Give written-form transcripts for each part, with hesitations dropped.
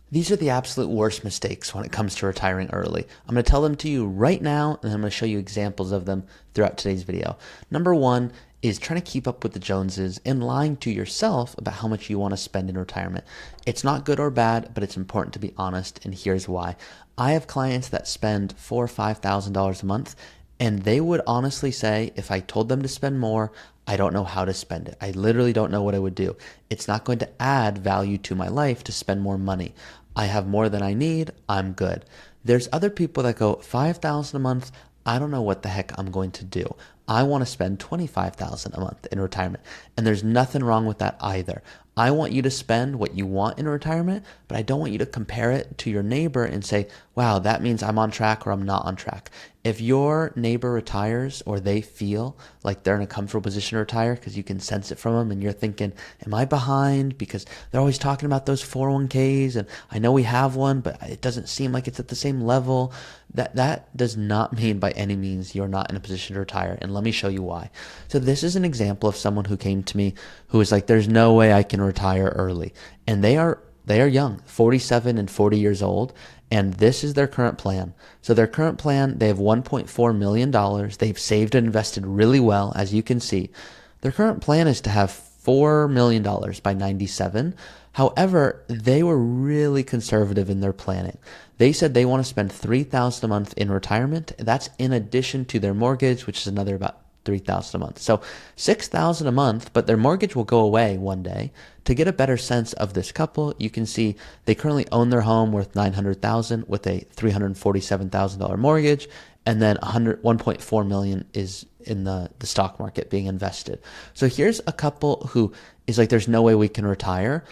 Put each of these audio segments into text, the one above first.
These are the absolute worst mistakes when it comes to retiring early. I'm going to tell them to you right now, and I'm going to show you examples of them throughout today's video. Number one is trying to keep up with the Joneses and lying to yourself about how much you want to spend in retirement. It's not good or bad, but it's important to be honest, and here's why. I have clients that spend $4,000 or $5,000 a month, and they would honestly say, if I told them to spend more, I don't know how to spend it. I literally don't know what I would do. It's not going to add value to my life to spend more money. I have more than I need. I'm good. There's other people that go $5,000 a month. I don't know what the heck I'm going to do. I want to spend $25,000 a month in retirement. And there's nothing wrong with that either. I want you to spend what you want in retirement, but I don't want you to compare it to your neighbor and say, wow, that means I'm on track or I'm not on track. If your neighbor retires or they feel like they're in a comfortable position to retire because you can sense it from them and you're thinking, am I behind? Because they're always talking about those 401ks and I know we have one, but it doesn't seem like it's at the same level. That does not mean by any means you're not in a position to retire. And let me show you why. So this is an example of someone who came to me who was like, there's no way I can retire early. And they are young, 47 and 40 years old. And this is their current plan. So their current plan, they have $1.4 million. They've saved and invested really well, as you can see. Their current plan is to have $4 million by 97. However, they were really conservative in their planning. They said they want to spend $3,000 a month in retirement. That's in addition to their mortgage, which is another about $3,000 a month. So $6,000 a month, but their mortgage will go away one day. To get a better sense of this couple, you can see they currently own their home worth $900,000 with a $347,000 mortgage, and then $1.4 million is in the stock market being invested. So here's a couple who is like, there's no way we can retire.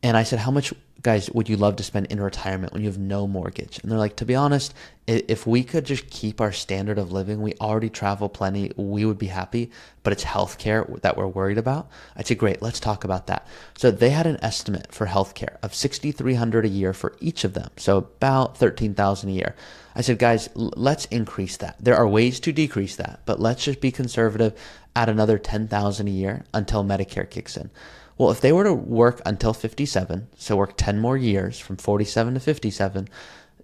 And I said, how much, guys, would you love to spend in retirement when you have no mortgage? And they're like, to be honest, if we could just keep our standard of living, we already travel plenty, we would be happy, but it's healthcare that we're worried about. I'd say, great, let's talk about that. So they had an estimate for healthcare of $6,300 a year for each of them. So about $13,000 a year. I said, guys, let's increase that. There are ways to decrease that, but let's just be conservative, add another $10,000 a year until Medicare kicks in. Well, if they were to work until 57, so work 10 more years from 47 to 57,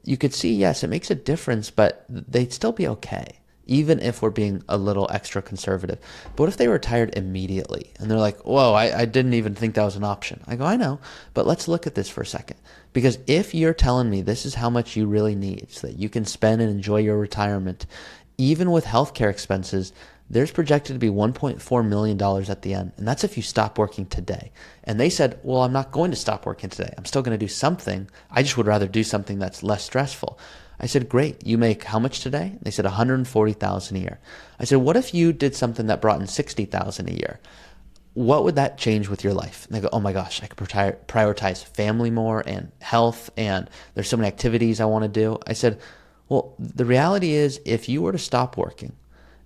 you could see, yes, it makes a difference, but they'd still be okay, even if we're being a little extra conservative. But what if they retired immediately? And they're like, whoa, I didn't even think that was an option. I go, I know, but let's look at this for a second. Because if you're telling me this is how much you really need so that you can spend and enjoy your retirement, even with healthcare expenses, there's projected to be $1.4 million at the end. And that's if you stop working today. And they said, well, I'm not going to stop working today. I'm still going to do something. I just would rather do something that's less stressful. I said, great. You make how much today? They said $140,000 a year. I said, what if you did something that brought in $60,000 a year? What would that change with your life? And they go, oh my gosh, I could prioritize family more and health, and there's so many activities I want to do. I said, well, the reality is if you were to stop working,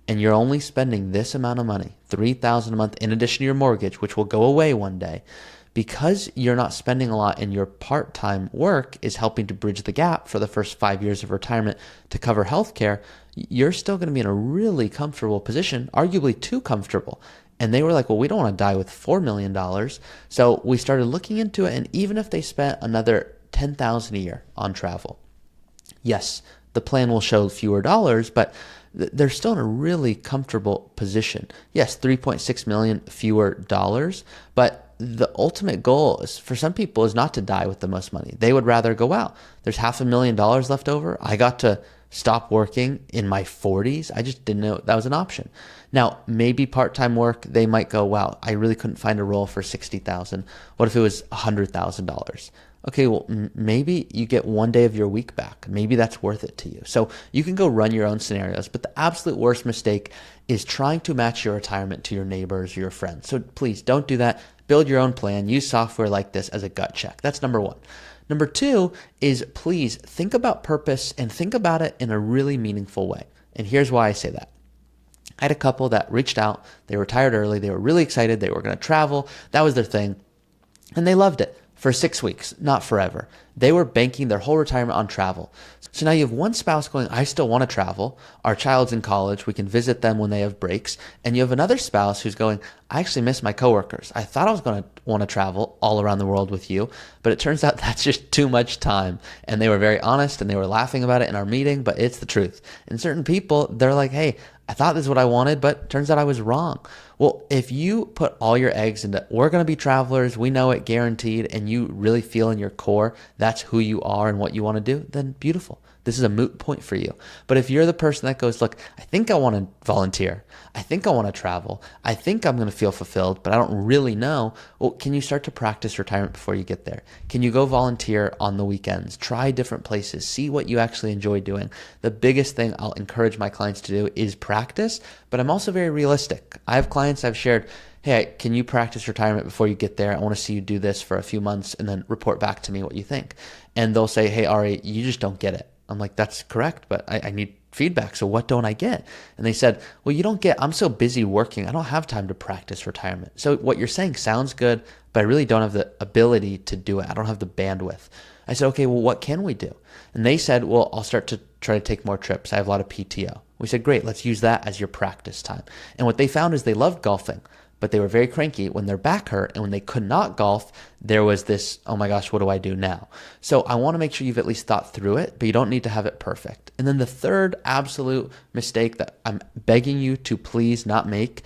and you're only spending this amount of money, $3,000 a month in addition to your mortgage, which will go away one day, because you're not spending a lot and your part-time work is helping to bridge the gap for the first 5 years of retirement to cover healthcare, you're still going to be in a really comfortable position, arguably too comfortable. And they were like, well, we don't want to die with $4 million. So we started looking into it, and even if they spent another $10,000 a year on travel, yes, the plan will show fewer dollars, but they're still in a really comfortable position. Yes, 3.6 million fewer dollars, but the ultimate goal is for some people is not to die with the most money. They would rather go, wow, there's $500,000 left over. I got to stop working in my 40s. I just didn't know that was an option. Now, maybe part-time work, they might go, wow, I really couldn't find a role for $60,000. What if it was $100,000? Okay, well, maybe you get one day of your week back. Maybe that's worth it to you. So you can go run your own scenarios, but the absolute worst mistake is trying to match your retirement to your neighbors or your friends. So please don't do that. Build your own plan. Use software like this as a gut check. That's number one. Number two is please think about purpose and think about it in a really meaningful way. And here's why I say that. I had a couple that reached out. They retired early. They were really excited. They were going to travel. That was their thing. And they loved it. for 6 weeks, not forever. They were banking their whole retirement on travel. So now you have one spouse going, I still want to travel. Our child's in college. We can visit them when they have breaks. And you have another spouse who's going, I actually miss my coworkers. I thought I was going to want to travel all around the world with you, but it turns out that's just too much time. And they were very honest and they were laughing about it in our meeting, but it's the truth. And certain people, they're like, hey, I thought this is what I wanted, but turns out I was wrong. Well, if you put all your eggs into, we're going to be travelers, we know it guaranteed, and you really feel in your core that's who you are and what you want to do, then beautiful. This is a moot point for you. But if you're the person that goes, look, I think I want to volunteer. I think I want to travel. I think I'm going to feel fulfilled, but I don't really know. Well, can you start to practice retirement before you get there? Can you go volunteer on the weekends? Try different places. See what you actually enjoy doing. The biggest thing I'll encourage my clients to do is practice, but I'm also very realistic. I have clients I've shared, hey, can you practice retirement before you get there? I want to see you do this for a few months and then report back to me what you think. And they'll say, hey, Ari, you just don't get it. I'm like, that's correct, but I need feedback. So what don't I get? And they said, well, you don't get, I'm so busy working. I don't have time to practice retirement. So what you're saying sounds good, but I really don't have the ability to do it. I don't have the bandwidth. I said, okay, well, what can we do? And they said, well, I'll start to try to take more trips. I have a lot of PTO. We said, great, let's use that as your practice time. And what they found is they loved golfing, but they were very cranky when their back hurt, and when they could not golf, there was this, oh my gosh, what do I do now? So I want to make sure you've at least thought through it, but you don't need to have it perfect. And then the third absolute mistake that I'm begging you to please not make,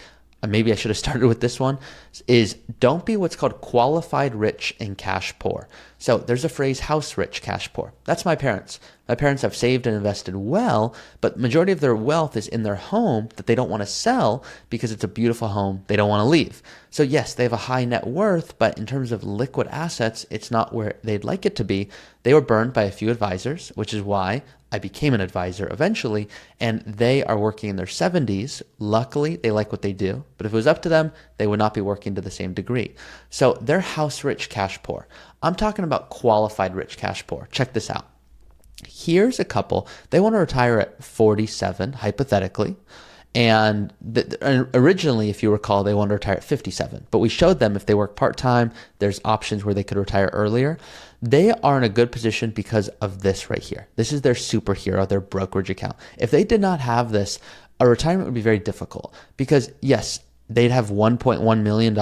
maybe I should have started with this one, is don't be what's called qualified rich and cash poor. So there's a phrase, house rich, cash poor. That's my parents. My parents have saved and invested well, but majority of their wealth is in their home that they don't want to sell because it's a beautiful home they don't want to leave. So yes, they have a high net worth, but in terms of liquid assets, it's not where they'd like it to be. They were burned by a few advisors, which is why I became an advisor eventually, and they are working in their 70s. Luckily, they like what they do, but if it was up to them, they would not be working to the same degree. So they're house rich, cash poor. I'm talking about qualified rich, cash poor. Check this out. Here's a couple. They want to retire at 47, hypothetically. And originally, if you recall, they wanted to retire at 57. But we showed them if they work part-time, there's options where they could retire earlier. They are in a good position because of this right here. This is their superhero, their brokerage account. If they did not have this, a retirement would be very difficult because, yes, they'd have $1.1 million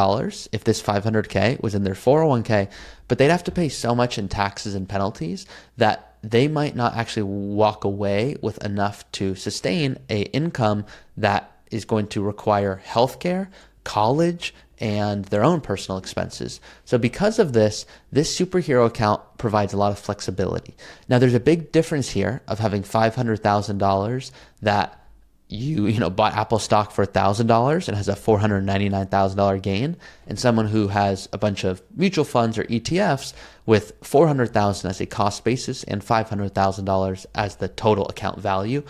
if this 500K was in their 401K, but they'd have to pay so much in taxes and penalties that they might not actually walk away with enough to sustain a income that is going to require healthcare, college, and their own personal expenses. So because of this, this superhero account provides a lot of flexibility. Now there's a big difference here of having $500,000 that you bought Apple stock for $1,000 and has a $499,000 gain, and someone who has a bunch of mutual funds or ETFs with $400,000 as a cost basis and $500,000 as the total account value.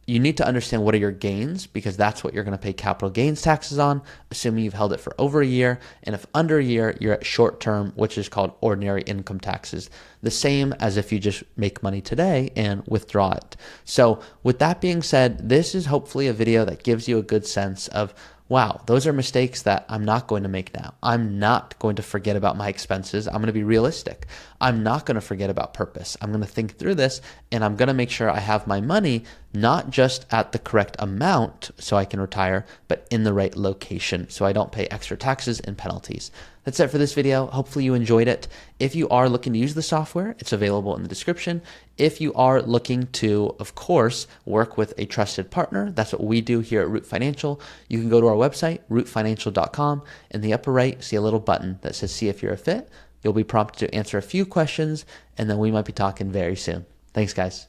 You need to understand what are your gains, because that's what you're going to pay capital gains taxes on, assuming you've held it for over a year. And if under a year, you're at short term, which is called ordinary income taxes, the same as if you just make money today and withdraw it. So with that being said, this is hopefully a video that gives you a good sense of, wow, those are mistakes that I'm not going to make now. I'm not going to forget about my expenses. I'm going to be realistic. I'm not going to forget about purpose. I'm going to think through this, and I'm going to make sure I have my money not just at the correct amount so I can retire, but in the right location so I don't pay extra taxes and penalties. That's it for this video. Hopefully you enjoyed it. If you are looking to use the software, it's available in the description. If you are looking to, of course, work with a trusted partner, that's what we do here at Root Financial. You can go to our website, rootfinancial.com. In the upper right, see a little button that says see if you're a fit. You'll be prompted to answer a few questions, and then we might be talking very soon. Thanks, guys.